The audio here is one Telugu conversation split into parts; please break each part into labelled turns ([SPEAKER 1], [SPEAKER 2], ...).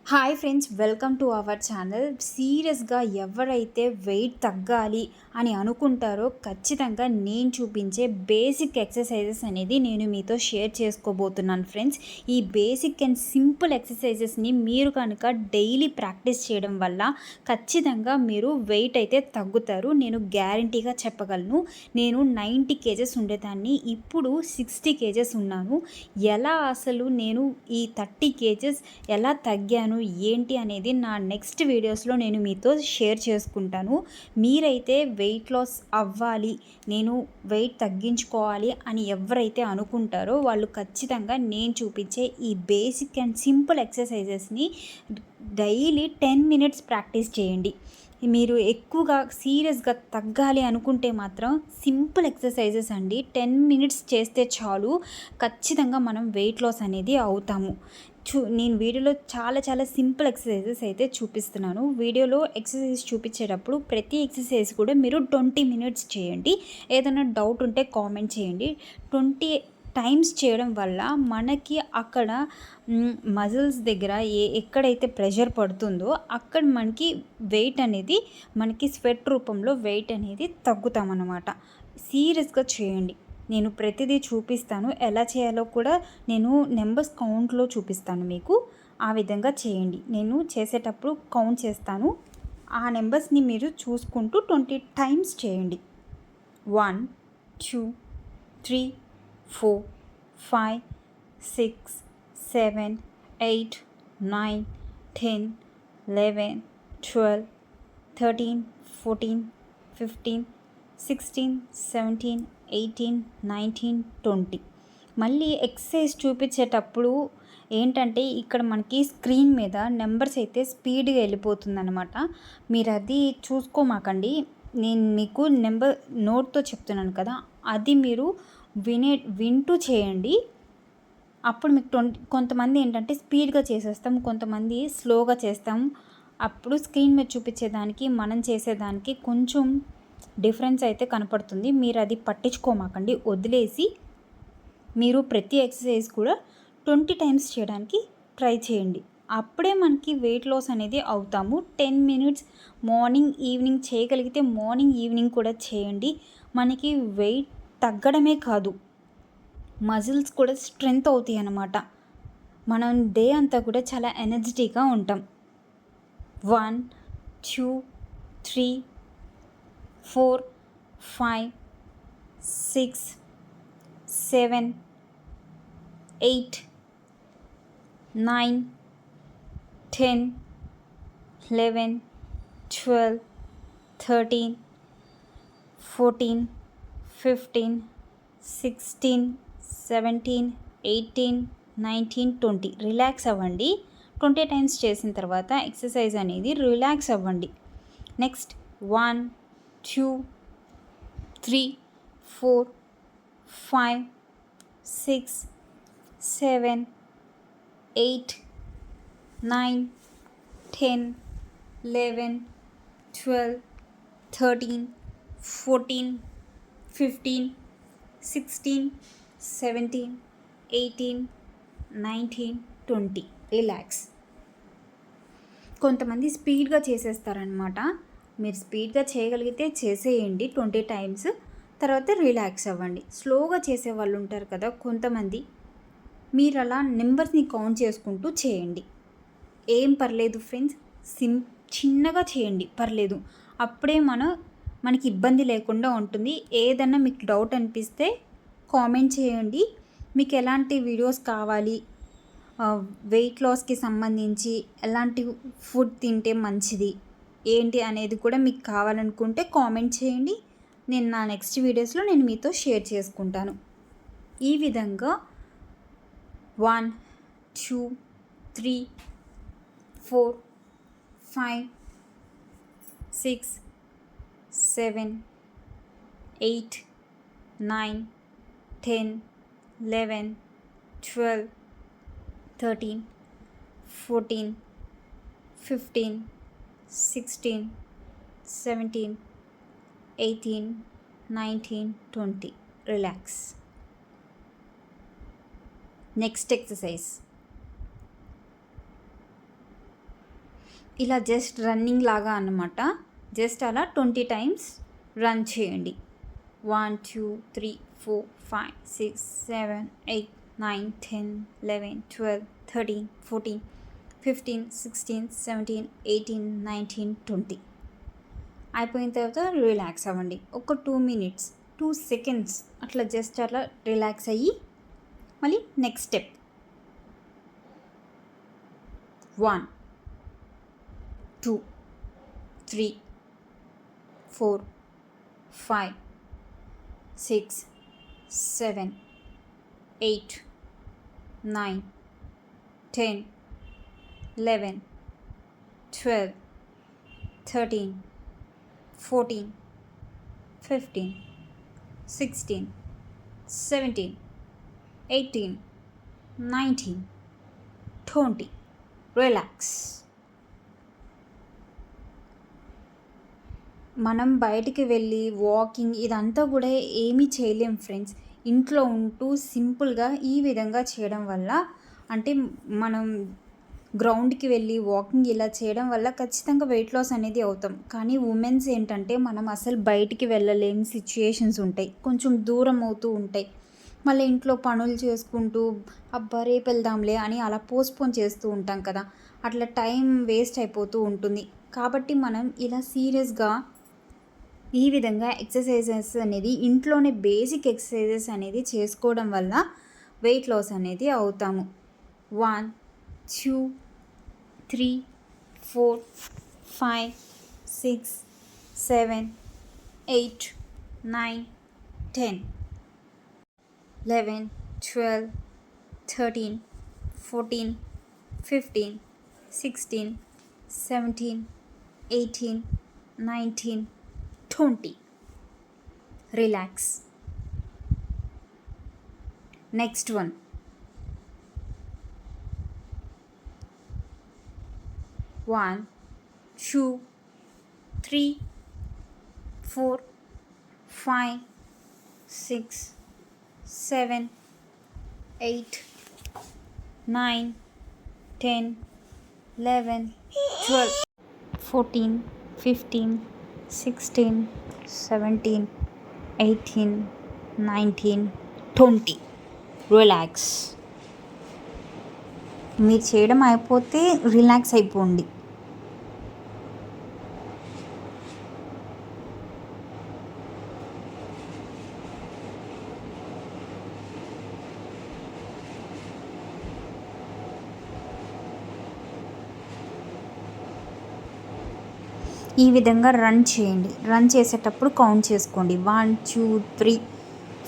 [SPEAKER 1] Hi friends, welcome to our channel. సీరియస్గా ఎవరైతే వెయిట్ తగ్గాలి అని అనుకుంటారో ఖచ్చితంగా నేను చూపించే బేసిక్ ఎక్సర్సైజెస్ అనేది నేను మీతో షేర్ చేసుకోబోతున్నాను ఫ్రెండ్స్. ఈ బేసిక్ అండ్ సింపుల్ ఎక్సర్సైజెస్ని మీరు కనుక డైలీ ప్రాక్టీస్ చేయడం వల్ల ఖచ్చితంగా మీరు వెయిట్ అయితే తగ్గుతారు. నేను గ్యారంటీగా చెప్పగలను. నేను 90 కేజెస్ ఉండేదాన్ని, ఇప్పుడు 60 కేజెస్ ఉన్నాను. ఎలా అసలు నేను ఈ 30 కేజెస్ ఎలా తగ్గాను ఏంటి అనేది నా నెక్స్ట్ వీడియోస్లో నేను మీతో షేర్ చేసుకుంటాను. మీరైతే వెయిట్ లాస్ అవ్వాలి, నేను వెయిట్ తగ్గించుకోవాలి అని ఎవరైతే అనుకుంటారో వాళ్ళు ఖచ్చితంగా నేను చూపించే ఈ బేసిక్ అండ్ సింపుల్ ఎక్సర్సైజెస్ని డైలీ 10 మినిట్స్ ప్రాక్టీస్ చేయండి. మీరు ఎక్కువగా సీరియస్గా తగ్గాలి అనుకుంటే మాత్రం సింపుల్ ఎక్సర్సైజెస్ అండి, 10 మినిట్స్ చేస్తే చాలు. ఖచ్చితంగా మనం వెయిట్ లాస్ అనేది అవుతాము. నేను వీడియోలో చాలా సింపుల్ ఎక్సర్సైజెస్ అయితే చూపిస్తున్నాను. వీడియోలో ఎక్సర్సైజ్ చూపించేటప్పుడు ప్రతి ఎక్సర్సైజ్ కూడా మీరు 20 మినిట్స్ చేయండి. ఏదైనా డౌట్ ఉంటే కామెంట్ చేయండి. 20 టైమ్స్ చేయడం వల్ల మనకి అక్కడ మజిల్స్ దగ్గర ఎక్కడైతే ప్రెషర్ పడుతుందో అక్కడ మనకి వెయిట్ అనేది, మనకి స్వెట్ రూపంలో వెయిట్ అనేది తగ్గుతామన్నమాట. సీరియస్గా చేయండి. నేను ప్రతిదీ చూపిస్తాను, ఎలా చేయాలో కూడా నేను నెంబర్స్ కౌంట్లో చూపిస్తాను మీకు. ఆ విధంగా చేయండి. నేను చేసేటప్పుడు కౌంట్ చేస్తాను, ఆ నెంబర్స్ని మీరు చూసుకుంటూ 20 టైమ్స్ చేయండి. 1 2 3 4 5 6 7 8 9 10 11 12 13 14 15 16 17 18 19 20. మళ్ళీ ఎక్సర్సైజ్ చూపించేటప్పుడు ఏంటంటే ఇక్కడ మనకి స్క్రీన్ మీద నెంబర్స్ అయితే స్పీడ్గా వెళ్ళిపోతుందన్నమాట. మీరు అది చూసుకోమాకండి. నేను మీకు నెంబర్ నోట్తో చెప్తున్నాను కదా, అది మీరు వింటూ చేయండి. అప్పుడు మీకు కొంతమంది ఏంటంటే స్పీడ్గా చేసేస్తాం, కొంతమంది స్లోగా చేస్తాం. అప్పుడు స్క్రీన్ మీద చూపించేదానికి మనం చేసేదానికి కొంచెం డిఫరెన్స్ అయితే కనపడుతుంది. మీరు అది పట్టించుకోమాకండి, వదిలేసి మీరు ప్రతి ఎక్సర్సైజ్ కూడా 20 టైమ్స్ చేయడానికి ట్రై చేయండి. అప్పుడే మనకి వెయిట్ లాస్ అనేది అవుతాము. 10 మినిట్స్ మార్నింగ్ ఈవినింగ్ చేయగలిగితే మార్నింగ్ ఈవినింగ్ కూడా చేయండి. మనకి వెయిట్ తగ్గడమే కాదు, మజిల్స్ కూడా స్ట్రెంగ్త్ అవుతాయి అన్నమాట. మనం డే అంతా కూడా చాలా ఎనర్జెటిక్గా ఉంటాం. 1 2 3 4 5 6 7 8 9 10 11 12 13 14 15 16 17 18 19 20. రిలాక్స్ అవ్వండి. 20 టైమ్స్ చేసిన తర్వాత ఎక్సర్సైజ్ అనేది రిలాక్స్ అవ్వండి. నెక్స్ట్ 1 2 3 4 5 6 7 8 9 10 11 12 13 14 15 16 17 18 19 20. రిలాక్స్. కొంతమంది స్పీడ్గా చేసేస్తారనమాట. మీరు స్పీడ్గా చేయగలిగితే చేసేయండి 20 టైమ్స్, తర్వాత రిలాక్స్ అవ్వండి. స్లోగా చేసే వాళ్ళు ఉంటారు కదా కొంతమంది, మీరు అలా నెంబర్స్ని కౌంట్ చేసుకుంటూ చేయండి. ఏం పర్లేదు ఫ్రెండ్స్, చిన్నగా చేయండి, పర్లేదు. అప్పుడే మనకి ఇబ్బంది లేకుండా ఉంటుంది. ఏదన్నా మీకు డౌట్ అనిపిస్తే కామెంట్ చేయండి. మీకు ఎలాంటి వీడియోస్ కావాలి, వెయిట్ లాస్కి సంబంధించి ఎలాంటి ఫుడ్ తింటే మంచిది ఏంటి అనేది కూడా మీకు కావాలనుకుంటే కామెంట్ చేయండి. నేను నా నెక్స్ట్ వీడియోస్లో నేను మీతో షేర్ చేసుకుంటాను. ఈ విధంగా 1 2 3 4 5 6 7 8 9 10 11 12 13 14 15 16 17 18 19 20. రిలాక్స్. నెక్స్ట్ ఎక్సర్సైజ్ ఇలా జస్ట్ రన్నింగ్ లాగా అన్నమాట. జస్ట్ అలా 20 టైమ్స్ రన్ చేయండి. 1 2 3 4 5 6 7 8 9 10 11 12 13 14 15 16 17 18 19 20. అయిపోయిన తర్వాత రిలాక్స్ అవ్వండి. ఒక 2 మినిట్స్ 2 సెకండ్స్ అట్లా జస్ట్ అట్లా రిలాక్స్ అయ్యి మళ్ళీ నెక్స్ట్ స్టెప్. 1 2 3 4 5 6 7 8 9 10 11 12 13 14 15 16 17 18 19 20. రిలాక్స్. మనం బయటికి వెళ్ళి వాకింగ్ ఇదంతా కూడా ఏమీ చేయలేం ఫ్రెండ్స్. ఇంట్లో ఉంటూ సింపుల్గా ఈ విధంగా చేయడం వల్ల, అంటే మనం గ్రౌండ్కి వెళ్ళి వాకింగ్ ఇలా చేయడం వల్ల ఖచ్చితంగా వెయిట్ లాస్ అనేది అవుతాం. కానీ ఉమెన్స్ ఏంటంటే మనం అసలు బయటికి వెళ్ళలేని సిచ్యుయేషన్స్ ఉంటాయి, కొంచెం దూరం అవుతూ ఉంటాయి. మళ్ళీ ఇంట్లో పనులు చేసుకుంటూ అబ్బా రేపు వెళ్దాంలే అని అలా పోస్ట్పోన్ చేస్తూ ఉంటాం కదా, అట్లా టైం వేస్ట్ అయిపోతూ ఉంటుంది. కాబట్టి మనం ఇలా సీరియస్గా ఈ విధంగా ఎక్సర్సైజెస్ అనేది ఇంట్లోనే బేసిక్ ఎక్సర్సైజెస్ అనేది చేసుకోవడం వల్ల వెయిట్ లాస్ అనేది అవుతాము. 1 2 3 4 5 6 7 8 9 10 11 12 13 14 15 16 17 18 19 20. Relax. Next one. 1 2 3 4 5 6 7 8 9 10 11 12 14 15 16 17 18 19 20. రిలాక్స్. మీరు చేయడం అయిపోతే రిలాక్స్ అయిపోండి. ఈ విధంగా రన్ చేయండి. రన్ చేసేటప్పుడు కౌంట్ చేసుకోండి. 1 2 3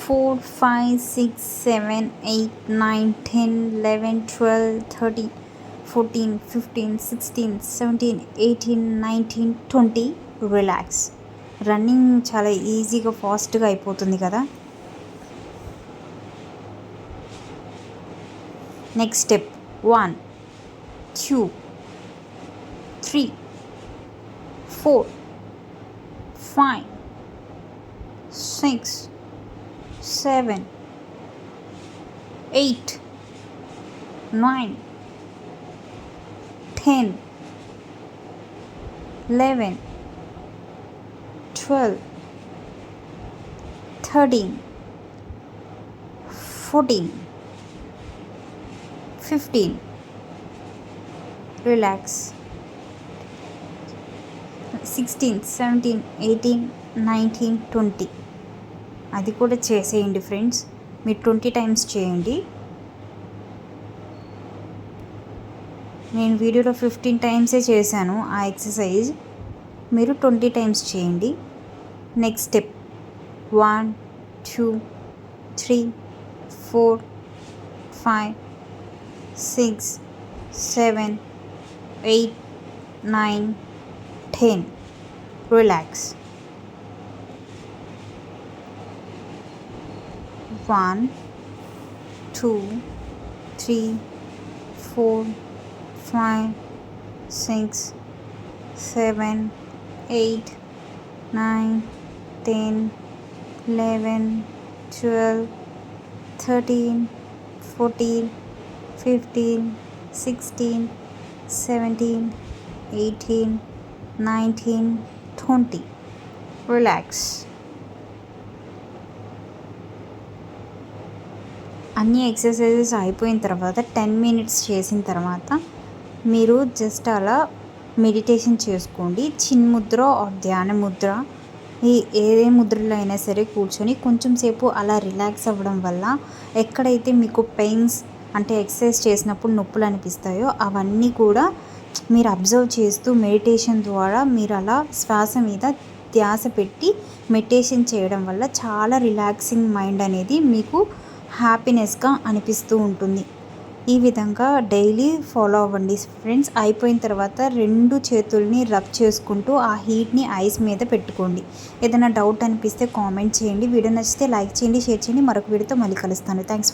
[SPEAKER 1] 4 5 6 7 8 9 10 11 12 13 14 15 16 17 18 19 20. రిలాక్స్. రన్నింగ్ చాలా ఈజీగా ఫాస్ట్గా అయిపోతుంది కదా. Next step. 1 2 3 4 5 6 7 8 9 10 11 12 13 14 15. రిలాక్స్. 16 17 18 19 20. అది కూడా చేసేయండి ఫ్రెండ్స్. మీరు 20 టైమ్స్ చేయండి. నేను వీడియోలో 15 టైమ్సే చేశాను ఆ ఎక్సర్సైజ్. మీరు 20 టైమ్స్ చేయండి. Next step. 1 2 3 4 5 6 7 8 9 10. రిలాక్స్. 1 2 3 4 5 6 7 8 9 10 11 12 13 14 15 16 17 18, 19, 20. రిలాక్స్. అన్ని ఎక్సర్సైజెస్ అయిపోయిన తర్వాత 10 మినిట్స్ చేసిన తర్వాత మీరు జస్ట్ అలా మెడిటేషన్ చేసుకోండి. చిన్ముద్ర ఆర్ ధ్యాన ముద్ర, ఏ ముద్రలో అయినా సరే కూర్చొని కొంచెం సేపు అలా రిలాక్స్ అవ్వడం వల్ల ఎక్కడైతే మీకు పెయిన్స్ అంటే ఎక్సర్సైజ్ చేసినప్పుడు నొప్పులు అనిపిస్తాయో అవన్నీ కూడా మీరు అబ్జర్వ్ చేస్తూ మెడిటేషన్ ద్వారా మీరు అలా శ్వాస మీద ధ్యాస పెట్టి మెడిటేషన్ చేయడం వల్ల చాలా రిలాక్సింగ్ మైండ్ అనేది మీకు హ్యాపీనెస్గా అనిపిస్తూ ఉంటుంది. ఈ విధంగా డైలీ ఫాలో అవ్వండి ఫ్రెండ్స్. అయిపోయిన తర్వాత 2 చేతుల్ని రబ్ చేసుకుంటూ ఆ హీట్ని ఐస్ మీద పెట్టుకోండి. ఏదైనా డౌట్ అనిపిస్తే కామెంట్ చేయండి. వీడియో నచ్చితే లైక్ చేయండి, షేర్ చేయండి. మరొక వీడియోతో మళ్ళీ కలుస్తాను. థ్యాంక్స్.